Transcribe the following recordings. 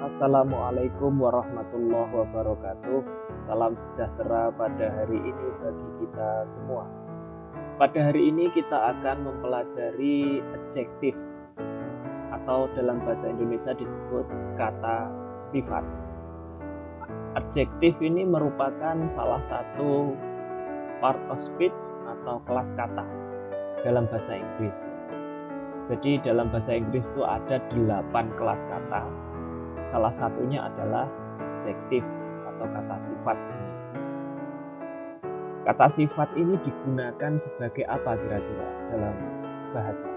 Assalamualaikum warahmatullahi wabarakatuh. Salam sejahtera pada hari ini bagi kita semua. Pada hari ini kita akan mempelajari adjektif atau dalam bahasa Indonesia disebut kata sifat. Adjektif ini merupakan salah satu part of speech atau kelas kata dalam bahasa Inggris. Jadi dalam bahasa Inggris itu ada 8 kelas kata. Salah satunya adalah adjektif atau kata sifat ini. Kata sifat ini digunakan sebagai apa kira-kira dalam bahasa?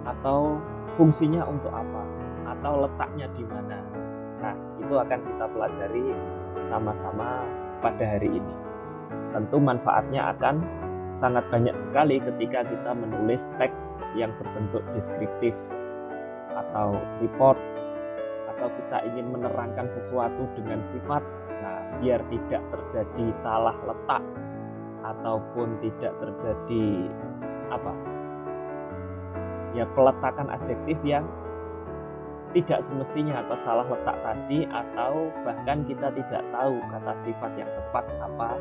Atau fungsinya untuk apa? Atau letaknya di mana? Nah, itu akan kita pelajari sama-sama pada hari ini. Tentu manfaatnya akan sangat banyak sekali ketika kita menulis teks yang berbentuk deskriptif atau report, atau kita ingin menerangkan sesuatu dengan sifat. Nah, biar tidak terjadi salah letak ataupun tidak terjadi peletakan adjektif yang tidak semestinya atau salah letak tadi, atau bahkan kita tidak tahu kata sifat yang tepat apa,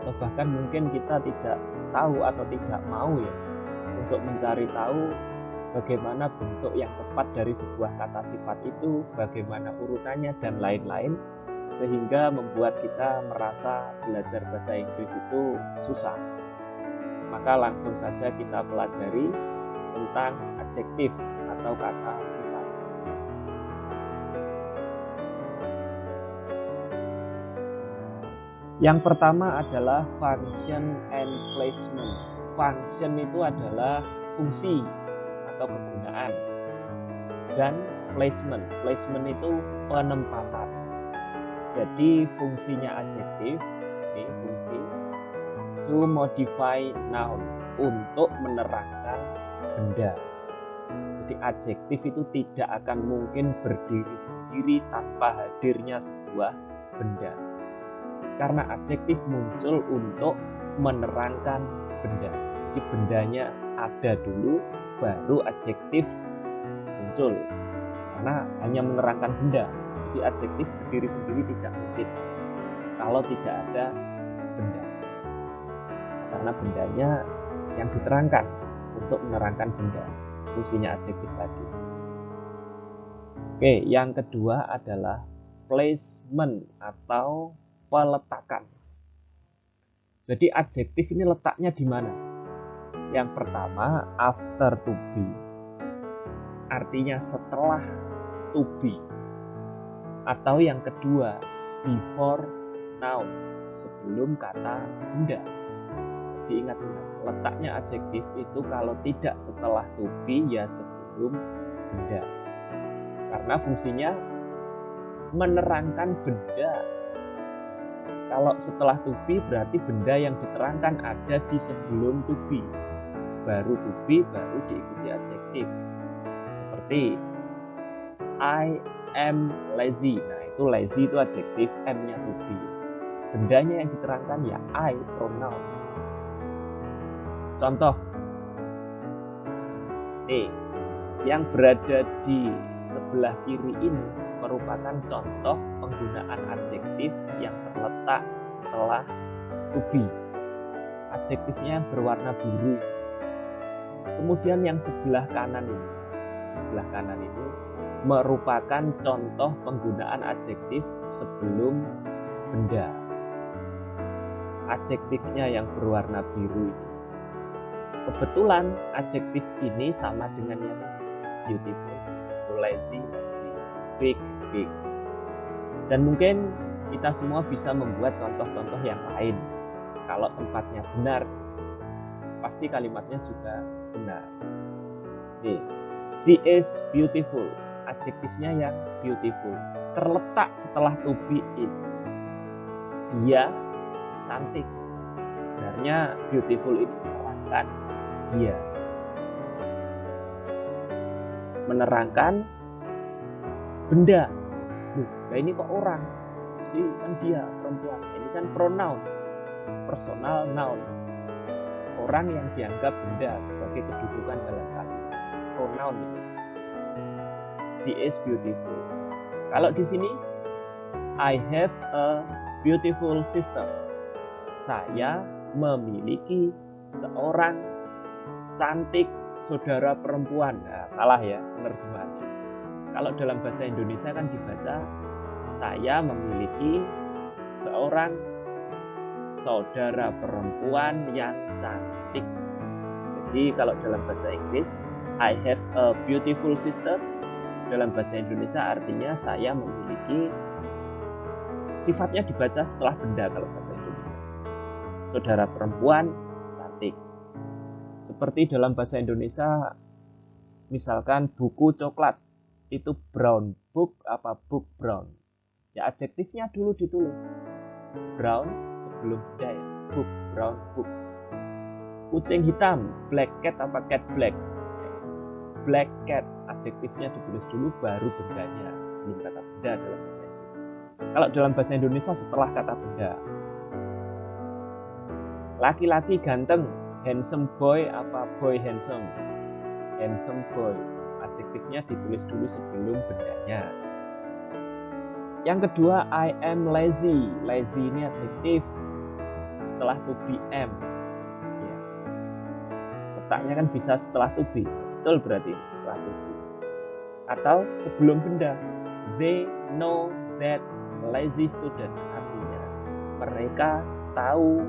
atau bahkan mungkin kita tidak tahu atau tidak mau untuk mencari tahu bagaimana bentuk yang tepat dari sebuah kata sifat itu, bagaimana urutannya dan lain-lain, sehingga membuat kita merasa belajar bahasa Inggris itu susah. Maka langsung saja kita pelajari tentang adjektif atau kata sifat. Yang pertama adalah function and placement. Function itu adalah fungsi atau kegunaan, dan placement itu penempatan. Jadi fungsinya adjektif ini fungsi to modify noun, untuk menerangkan benda. Jadi adjektif itu tidak akan mungkin berdiri sendiri tanpa hadirnya sebuah benda, karena adjektif muncul untuk menerangkan benda. Jadi bendanya ada dulu, baru adjektif muncul, karena hanya menerangkan benda. Jadi adjektif berdiri sendiri tidak mungkin kalau tidak ada benda, karena bendanya yang diterangkan untuk menerangkan benda, fungsinya adjektif tadi. Oke, yang kedua adalah placement atau peletakan. Jadi adjektif ini letaknya di mana? Yang pertama, after to be, artinya setelah to be. Atau yang kedua, before noun, sebelum kata benda. Diingat-ingat, letaknya adjektif itu kalau tidak setelah to be, ya sebelum benda. Karena fungsinya menerangkan benda. Kalau setelah to be berarti benda yang diterangkan ada di sebelum to be. Baru to be, baru diikuti adjektif. Seperti I am lazy. Nah, itu lazy itu adjektif, am-nya to be. Bendanya yang diterangkan ya I, pronoun. Contoh. Yang berada di sebelah kiri ini merupakan contoh penggunaan adjektif yang terletak setelah to be. Adjektifnya berwarna biru. Kemudian yang sebelah kanan ini merupakan contoh penggunaan adjektif sebelum benda. Adjektifnya yang berwarna biru ini. Kebetulan adjektif ini sama dengan yang beautiful, lazy, big. Dan mungkin kita semua bisa membuat contoh-contoh yang lain. Kalau tempatnya benar, pasti kalimatnya juga benar. She is beautiful, adjektifnya yang beautiful, terletak setelah to be is. Dia cantik. Sebenarnya beautiful ini menerangkan dia, menerangkan benda. Nah ini kok orang, si kan dia perempuan. Ini kan pronoun, personal noun, orang yang dianggap benda sebagai kedudukan dalam kalimat. Pronoun ini. she is beautiful. Kalau di sini, I have a beautiful sister. Saya memiliki seorang cantik saudara perempuan. Nah, salah ya penerjemahannya. Kalau dalam bahasa Indonesia kan dibaca, saya memiliki seorang saudara perempuan yang cantik. Jadi kalau dalam bahasa Inggris, I have a beautiful sister. Dalam bahasa Indonesia artinya saya memiliki, sifatnya dibaca setelah benda kalau bahasa Indonesia. Saudara perempuan cantik. Seperti dalam bahasa Indonesia, misalkan buku coklat, itu brown book apa book brown. Ya adjektifnya dulu ditulis. Brown sebelum benda ya, book, brown book. Kucing hitam, black cat apa cat black. Black cat, adjektifnya ditulis dulu baru bendanya, sebelum kata benda dalam bahasa Inggris. Kalau dalam bahasa Indonesia setelah kata benda. Laki-laki ganteng, handsome boy apa boy handsome. Handsome boy, adjektifnya ditulis dulu sebelum bendanya. Yang kedua, I am lazy. Lazy ini adjektif setelah to be am. Ya. Letaknya kan bisa setelah to be. Betul berarti setelah to be. Atau sebelum benda. They know that lazy student. Artinya mereka tahu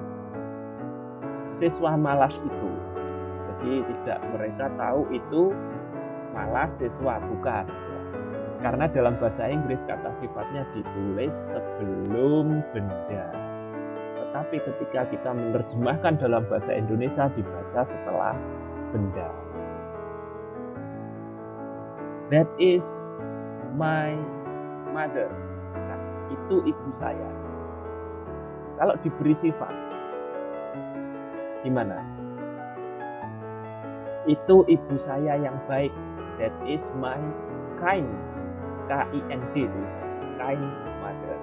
siswa malas itu. Jadi tidak mereka tahu itu malas siswa, bukan. Karena dalam bahasa Inggris kata sifatnya ditulis sebelum benda. Tetapi ketika kita menerjemahkan dalam bahasa Indonesia dibaca setelah benda. That is my mother. Nah, itu ibu saya. Kalau diberi sifat, gimana? Itu ibu saya yang baik. That is my kind. K-I-N-D tulisannya. Kind mother.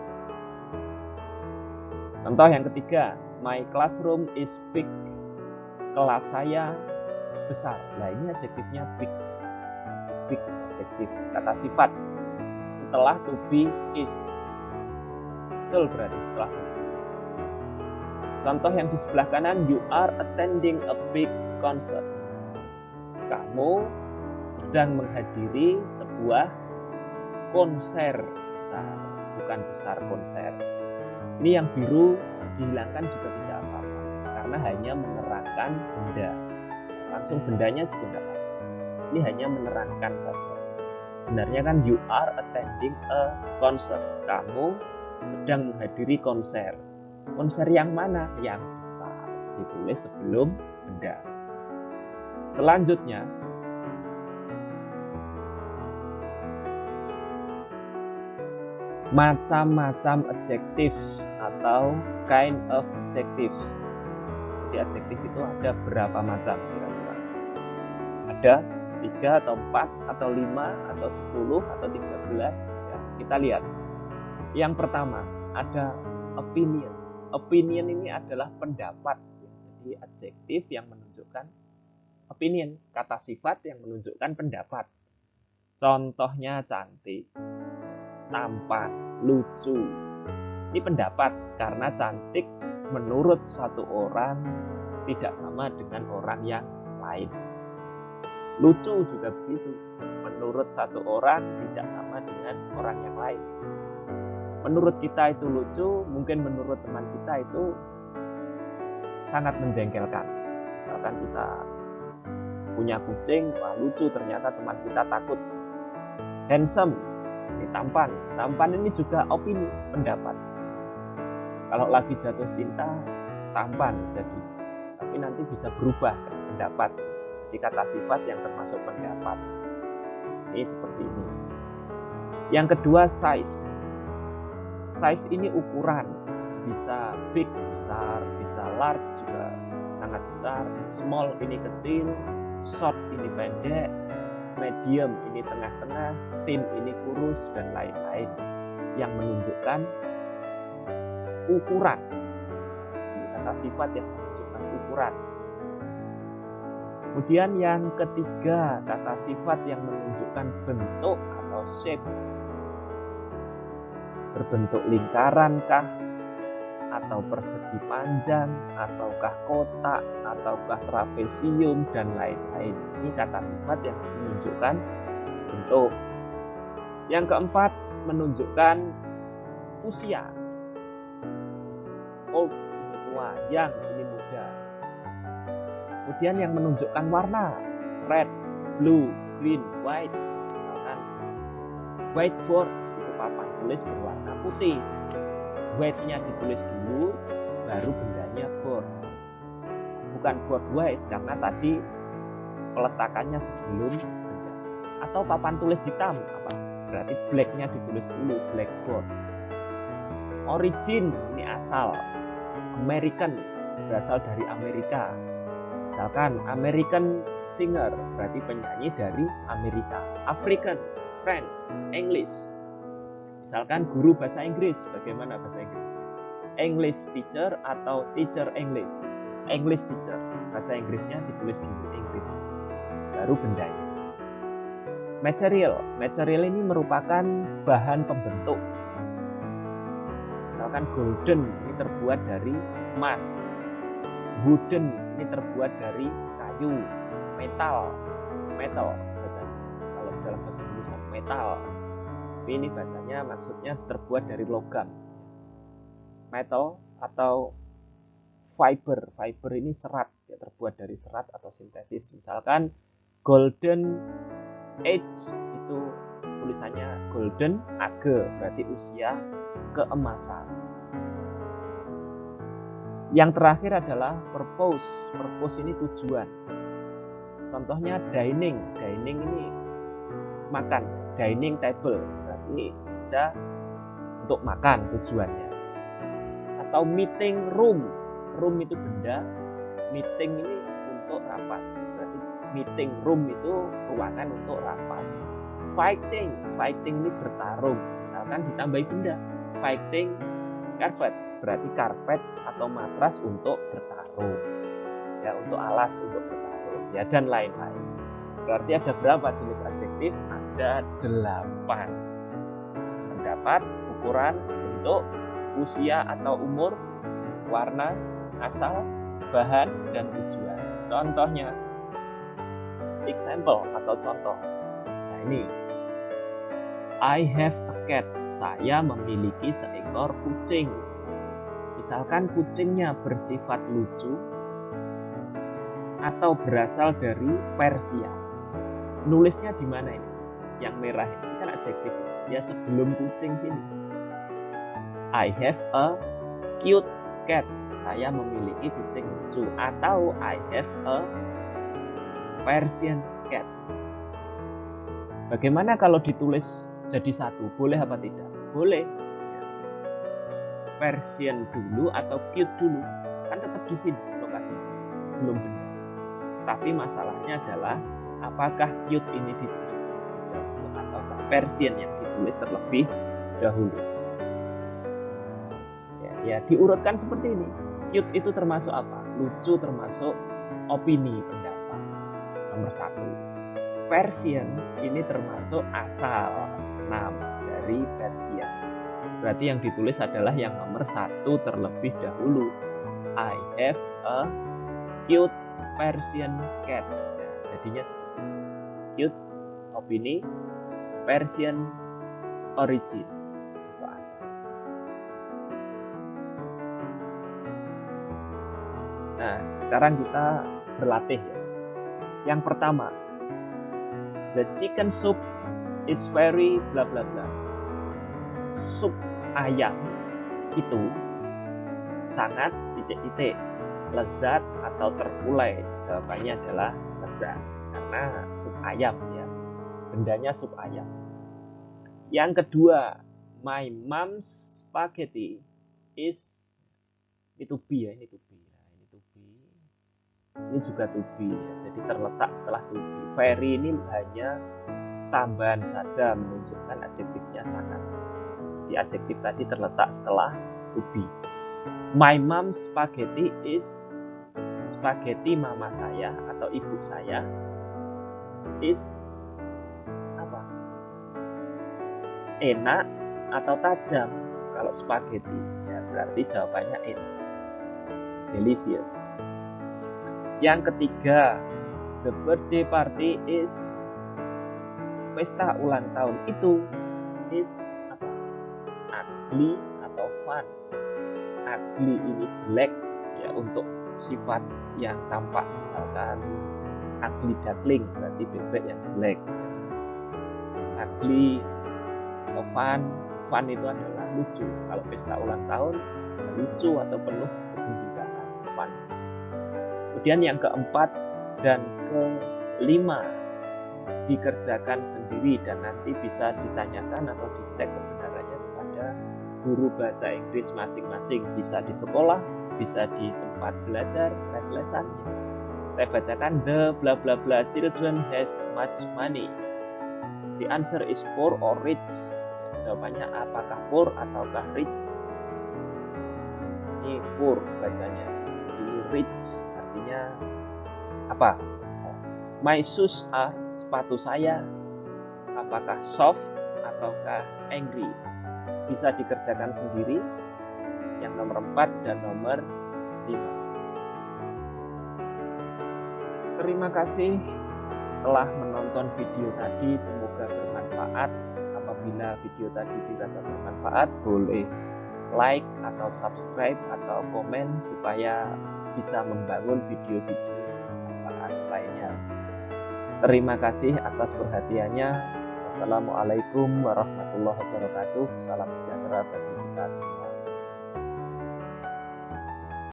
Contoh yang ketiga, my classroom is big. Kelas saya besar. Nah ini adjektifnya big. Big adjektif, kata sifat. Setelah to be is. Betul berarti setelah to be. Contoh yang di sebelah kanan, you are attending a big concert. Kamu sedang menghadiri sebuah konser besar, bukan besar konser. Ini yang biru dihilangkan juga tidak apa-apa, karena hanya menerangkan benda. Langsung bendanya juga tidak apa-apa. Ini hanya menerangkan saja. Sebenarnya kan you are attending a concert. Kamu sedang menghadiri konser. Konser yang mana? Yang besar. Ditulis sebelum benda. Selanjutnya, macam-macam adjectives atau kind of adjectives. Jadi adjektif itu ada berapa macam kira-kira? Ada 3 atau 4 atau 5 atau 10 atau 13 ya, kita lihat. Yang pertama ada opinion. Opinion ini adalah pendapat. Jadi adjektif yang menunjukkan opinion, kata sifat yang menunjukkan pendapat. Contohnya cantik, tampan, lucu. Ini pendapat karena cantik menurut satu orang tidak sama dengan orang yang lain. Lucu juga begitu. Menurut satu orang tidak sama dengan orang yang lain. Menurut kita itu lucu, mungkin menurut teman kita itu sangat menjengkelkan. Misalkan kita punya kucing, wah lucu, ternyata teman kita takut. Handsome, ini tampan. Tampan ini juga opini, pendapat. Kalau lagi jatuh cinta, tampan jadi. Tapi nanti bisa berubah kan, pendapat. Jadi kata sifat yang termasuk pendapat. Ini seperti ini. Yang kedua, size. Size ini ukuran. Bisa big, besar, bisa large juga sangat besar. Small ini kecil, short ini pendek, medium ini tengah-tengah, thin ini kurus, dan lain-lain. Yang menunjukkan ukuran. Jadi kata sifat yang menunjukkan ukuran. Kemudian yang ketiga, kata sifat yang menunjukkan bentuk atau shape. Berbentuk lingkaran kah? Atau persegi panjang? Ataukah kotak? Ataukah trapesium? Dan lain-lain. Ini kata sifat yang menunjukkan bentuk. Yang keempat, menunjukkan usia. Old ini tua, young ini muda. Kemudian yang menunjukkan warna, red, blue, green, white. Misalkan whiteboard itu papan tulis berwarna putih. White-nya ditulis dulu, baru bendanya board. Bukan board white karena tadi peletakannya sebelum benda. Atau papan tulis hitam, apa? Berarti black-nya ditulis dulu, blackboard. Origin ini asal. American berasal dari Amerika. Misalkan American singer berarti penyanyi dari Amerika. African, French, English. Misalkan guru bahasa Inggris, bagaimana bahasa Inggris? English teacher atau teacher English. English teacher, bahasa Inggrisnya ditulis dulu Inggris, baru bendanya. Material ini merupakan bahan pembentuk. Misalkan golden ini terbuat dari emas, wooden ini terbuat dari kayu, metal bacanya. Kalau dalam bahasa Indonesia metal, tapi ini bacanya maksudnya terbuat dari logam. Metal atau fiber ini serat, ya, terbuat dari serat atau sintesis. Misalkan golden age itu tulisannya golden age, berarti usia keemasan. Yang terakhir adalah purpose ini tujuan. Contohnya dining ini makan, dining table berarti bisa untuk makan tujuannya. Atau meeting room itu benda, meeting ini untuk rapat, berarti meeting room itu ruangan untuk rapat. Fighting ini bertarung, misalkan ditambahi benda, fighting carpet berarti karpet atau matras untuk bertarung, ya, untuk alas untuk bertarung, ya, dan lain-lain. Berarti ada berapa jenis adjektif? Ada 8. Pendapat, ukuran, bentuk, usia atau umur, warna, asal, bahan, dan tujuan. Contohnya, example atau contoh. Nah ini, I have a cat. Saya memiliki seekor kucing. Misalkan kucingnya bersifat lucu atau berasal dari Persia. Nulisnya di mana ini? Yang merah ini kan adjektif. Ya sebelum kucing sini. I have a cute cat. Saya memiliki kucing lucu. Atau I have a Persian cat. Bagaimana kalau ditulis jadi satu? Boleh apa tidak? Boleh. Persian dulu atau cute dulu, kan tetap di sini lokasi sebelum benda. Tapi masalahnya adalah apakah cute ini ditulis terlebih dahulu atau Persian yang ditulis terlebih dahulu. Ya, diurutkan seperti ini. Cute itu termasuk apa? Lucu termasuk opini, pendapat. Nomor 1. Persian ini termasuk asal nama dari Persia. Berarti yang ditulis adalah yang nomor 1 terlebih dahulu. I have a cute Persian cat. Nah, jadinya seperti itu. Cute, opini, Persian, origin atau asal. Nah, sekarang kita berlatih ya. Yang pertama, the chicken soup is very bla bla bla. Sup ayam itu sangat titik-titik lezat atau terkulai. Jawabannya adalah lezat karena sup ayam, ya, bendanya sup ayam. Yang kedua, my mom's spaghetti is, ini to be ya, ini to be ya, ini to be, ini juga to be ya, jadi terletak setelah to be. Very ini hanya tambahan saja menunjukkan adjektifnya sangat. Di adjektif tadi terletak setelah to be. My mom's spaghetti is, spaghetti mama saya atau ibu saya is apa? enak atau tajam? Kalau spaghetti, ya berarti jawabannya enak. Delicious. Yang ketiga, the birthday party is, pesta ulang tahun itu is apa? Ugly atau fun? Ugly ini jelek ya, untuk sifat yang tampak, misalkan ugly duckling berarti bebek yang jelek. Ugly atau fun, fun itu adalah lucu. Kalau pesta ulang tahun lucu atau penuh kegembiraan, fun. Kemudian yang keempat dan kelima, dikerjakan sendiri dan nanti bisa ditanyakan atau dicek kebenarannya kepada guru bahasa Inggris masing-masing, bisa di sekolah, bisa di tempat belajar, les-lesannya. Saya bacakan, the bla bla bla children has much money. The answer is poor or rich. Jawabannya apakah poor ataukah rich? Ini poor bacanya. Ini rich artinya apa? My shoes are, sepatu saya, apakah soft ataukah angry? Bisa dikerjakan sendiri. Yang nomor 4 dan nomor 5. Terima kasih telah menonton video tadi, semoga bermanfaat. Apabila video tadi dirasa bermanfaat, boleh like atau subscribe atau komen supaya bisa membangun video-video bermanfaat lainnya. Terima kasih atas perhatiannya. Wassalamualaikum warahmatullahi wabarakatuh. Salam sejahtera bagi kita semua.